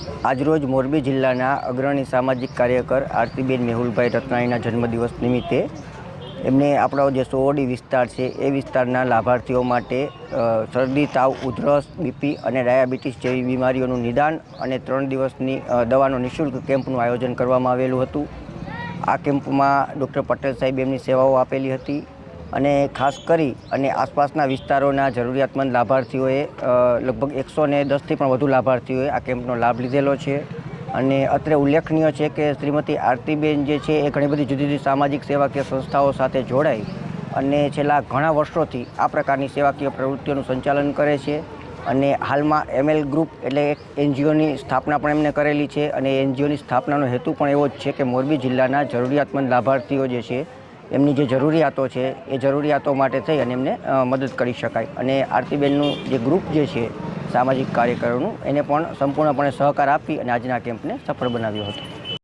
આજરોજ મોરબી જિલ્લાના અગ્રણી સામાજિક કાર્યકર આરતીબેન મેહુલભાઈ રત્નાણીના જન્મદિવસ નિમિત્તે એમને આપણો જે સોવડી વિસ્તાર છે એ વિસ્તારના લાભાર્થીઓ માટે શરદી, તાવ, ઉધરસ, બીપી અને ડાયાબિટીસ જેવી બીમારીઓનું નિદાન અને 3 દિવસની દવાનો નિઃશુલ્ક કેમ્પનું આયોજન કરવામાં આવેલું હતું. આ કેમ્પમાં ડૉક્ટર પટેલ સાહેબ એમની સેવાઓ આપેલી હતી અને ખાસ કરી અને આસપાસના વિસ્તારોના જરૂરિયાતમંદ લાભાર્થીઓએ લગભગ 110થી પણ વધુ લાભાર્થીઓએ આ કેમ્પનો લાભ લીધેલો છે. અને અત્રે ઉલ્લેખનીય છે કે શ્રીમતી આરતીબેન જે છે એ ઘણી બધી જુદી જુદી સામાજિક સેવાકીય સંસ્થાઓ સાથે જોડાઈ અને છેલ્લા ઘણા વર્ષોથી આ પ્રકારની સેવાકીય પ્રવૃત્તિઓનું સંચાલન કરે છે. અને હાલમાં ML ગ્રુપ એટલે એક NGOની સ્થાપના પણ એમને કરેલી છે અને NGOની સ્થાપનાનો હેતુ પણ એવો જ છે કે મોરબી જિલ્લાના જરૂરિયાતમંદ લાભાર્થીઓ જે છે એમની જે જરૂરિયાતો છે એ જરૂરિયાતો માટે થઈ અને એમને મદદ કરી શકાય. અને આરતીબેનનું જે ગ્રુપ જે છે સામાજિક કાર્યકરોનું એને પણ સંપૂર્ણપણે સહકાર આપી અને આજના કેમ્પને સફળ બનાવ્યો હતો.